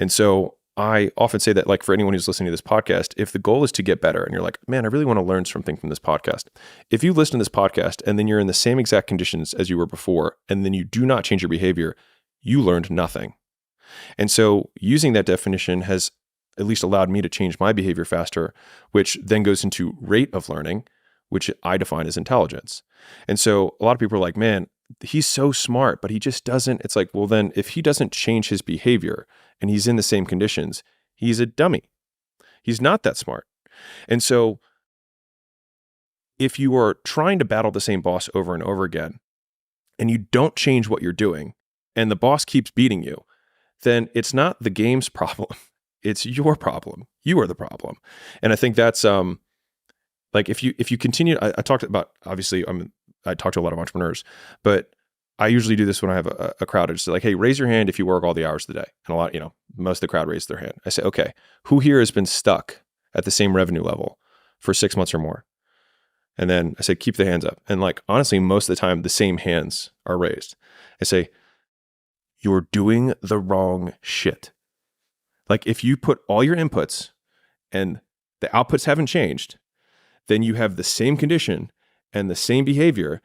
And so I often say that, like, for anyone who's listening to this podcast, if the goal is to get better and you're like, man, I really want to learn something from this podcast. If you listen to this podcast and then you're in the same exact conditions as you were before, and then you do not change your behavior, you learned nothing. And so using that definition has at least allowed me to change my behavior faster, which then goes into rate of learning, which I define as intelligence. And so a lot of people are like, man, he's so smart, but he just doesn't. It's like, well, then if he doesn't change his behavior and he's in the same conditions, he's a dummy. He's not that smart. And so if you are trying to battle the same boss over and over again, and you don't change what you're doing, and the boss keeps beating you, then it's not the game's problem. It's your problem. You are the problem. And I think that's like if you continue, I talked about, obviously I talk to a lot of entrepreneurs, but I usually do this when I have a crowd. I just say like, hey, raise your hand if you work all the hours of the day. And a lot, most of the crowd raised their hand. I say, okay, who here has been stuck at the same revenue level for 6 months or more? And then I say, keep the hands up. And like, honestly, most of the time the same hands are raised. I say, you're doing the wrong shit. Like if you put all your inputs and the outputs haven't changed, then you have the same condition and the same behavior